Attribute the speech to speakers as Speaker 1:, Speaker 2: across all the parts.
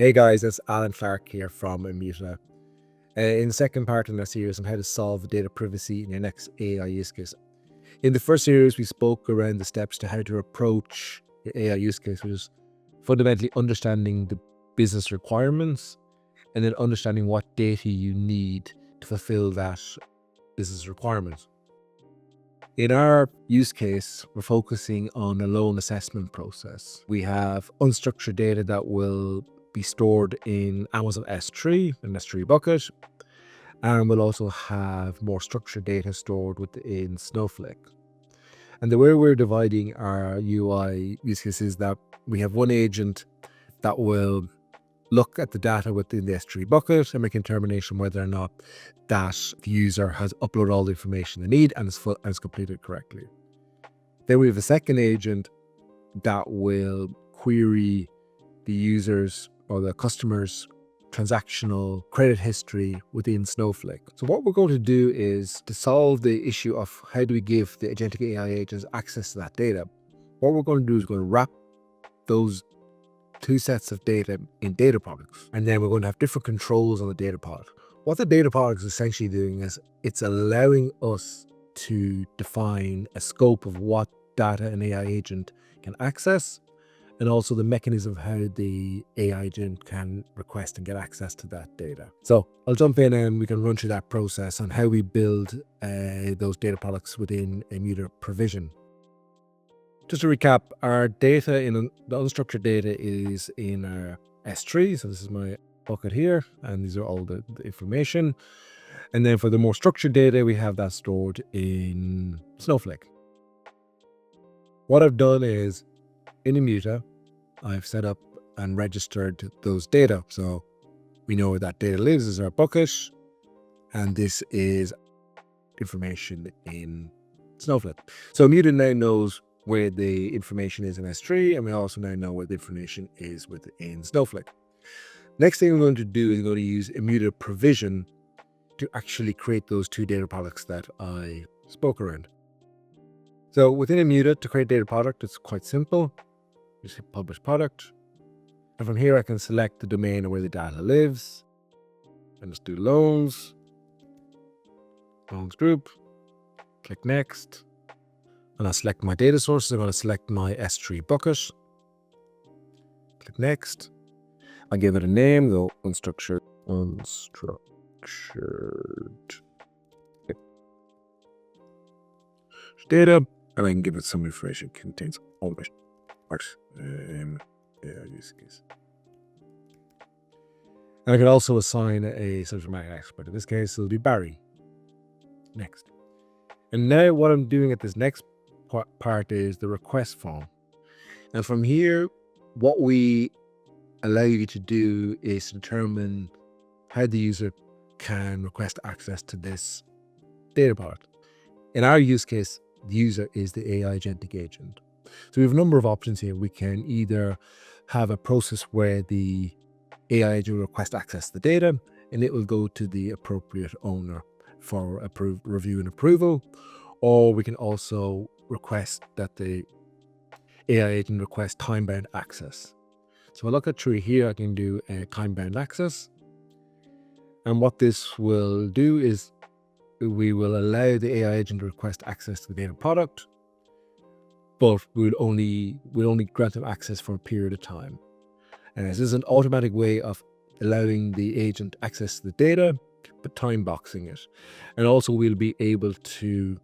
Speaker 1: Hey guys, it's Clarke here from Immuta. In the second part in our series on how to solve data privacy in your next AI use case. In the first series, we spoke around the steps to how to approach your AI use case, which is fundamentally understanding the business requirements and then understanding what data you need to fulfill that business requirement. In our use case, we're focusing on a loan assessment process. We have unstructured data that will be stored in Amazon S3, an S3 bucket, and we'll also have more structured data stored within Snowflake. And the way we're dividing our UI use case is that we have one agent that will look at the data within the S3 bucket and make a determination whether or not that the user has uploaded all the information they need and is completed correctly. Then we have a second agent that will query the user's or the customer's transactional credit history within Snowflake. So what we're going to do is to solve the issue of how do we give the agentic AI agents access to that data. What we're going to do is we're going to wrap those two sets of data in data products, and then we're going to have different controls on the data product. What the data product is essentially doing is it's allowing us to define a scope of what data an AI agent can access, and also the mechanism of how the AI agent can request and get access to that data. So I'll jump in and we can run through that process on how we build those data products within Immuta provision. Just to recap, our data in the unstructured data is in our S3. So this is my bucket here, and these are all the information. And then for the more structured data, we have that stored in Snowflake. What I've done is in Immuta, I've set up and registered those data. So we know where that data lives is our bucket, and this is information in Snowflake. So Immuta now knows where the information is in S3, and we also now know where the information is within Snowflake. Next thing we're going to do is going to use Immuta provision to actually create those two data products that I spoke around. So within Immuta, to create data product, it's quite simple. Just hit publish product. And from here, I can select the domain of where the data lives. And just do loans group, click next. And I'll select my data sources. I'm going to select my S3 bucket. Click next. I'll give it a name, go unstructured. Data, and I can give it some information. Contains all my parts. Use case. And I can also assign a subject matter expert. In this case, it'll be Barry. Next. And now what I'm doing at this next part is the request form. And from here, what we allow you to do is to determine how the user can request access to this data product. In our use case, the user is the AI agentic agent. So we have a number of options here. We can either have a process where the AI agent requests access to the data, and it will go to the appropriate owner for review and approval. Or we can also request that the AI agent request time-bound access. So I look at through here, I can do a time-bound access. And what this will do is we will allow the AI agent to request access to the data product, but we'll only grant them access for a period of time. And this is an automatic way of allowing the agent access to the data, but time boxing it. And also we'll be able to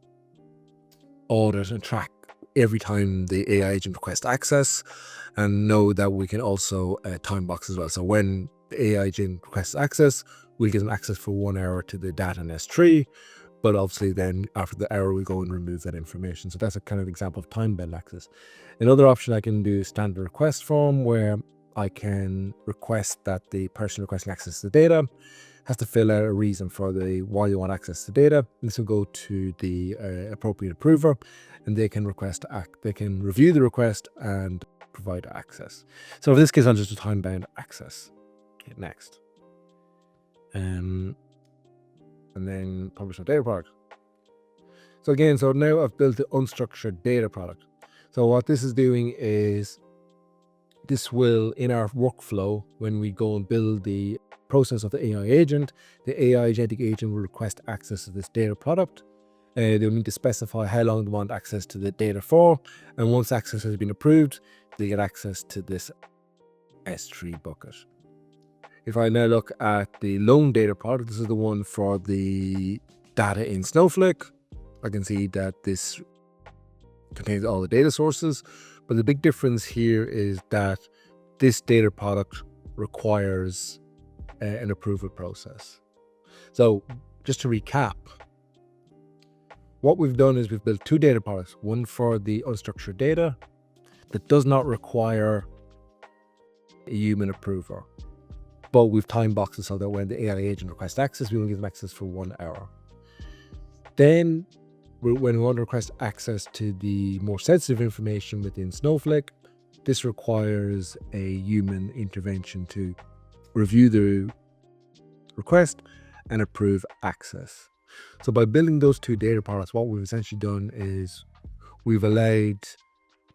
Speaker 1: audit and track every time the AI agent requests access, and know that we can also time box as well. So when the AI agent requests access, we'll give them access for 1 hour to the data in S3, but obviously then after the hour, we go and remove that information. So that's a kind of example of time-bound access. Another option I can do standard request form, where I can request that the person requesting access to the data has to fill out a reason for why you want access to data. This will go to the appropriate approver, and they can they can review the request and provide access. So in this case, I'll just do time-bound access. Okay, next. And then publish our data product. So again, so now I've built the unstructured data product. So what this is doing is This will, in our workflow, when we go and build the process of the AI agent, the AI agentic agent will request access to this data product. They'll need to specify how long they want access to the data for. And once access has been approved, they get access to this S3 bucket. If I now look at the loan data product, this is the one for the data in Snowflake. I can see that this contains all the data sources, but the big difference here is that this data product requires an approval process. So just to recap, what we've done is we've built two data products, one for the unstructured data that does not require a human approver, but we've time boxed it so that when the AI agent requests access, we will give them access for 1 hour. Then when we want to request access to the more sensitive information within Snowflake, this requires a human intervention to review the request and approve access. So by building those two data products, what we've essentially done is we've allowed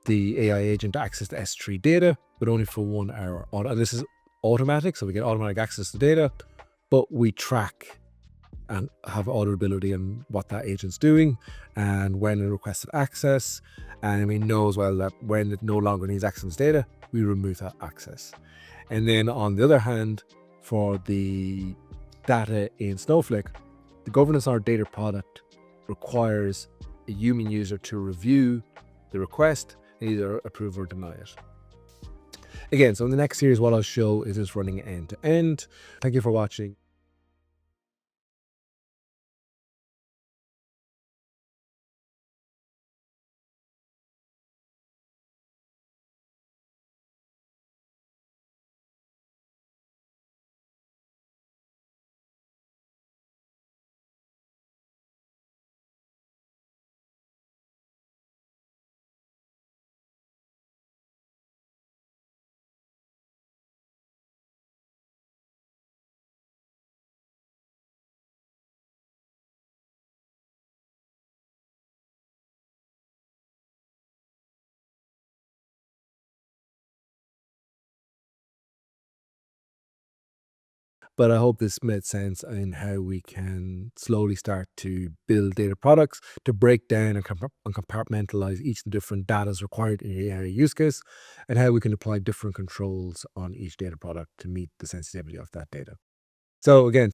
Speaker 1: the AI agent to access the S3 data, but only for 1 hour. And this is automatic, so we get automatic access to data, but we track and have auditability on what that agent's doing and when it requested access. And we know as well that when it no longer needs access to data, we remove that access. And then on the other hand, for the data in Snowflake, the governance on our data product requires a human user to review the request and either approve or deny it. Again, so in the next series, what I'll show is this running end to end. Thank you for watching. But I hope this made sense in how we can slowly start to build data products to break down and compartmentalize each of the different data required in the area use case, and how we can apply different controls on each data product to meet the sensitivity of that data. So again,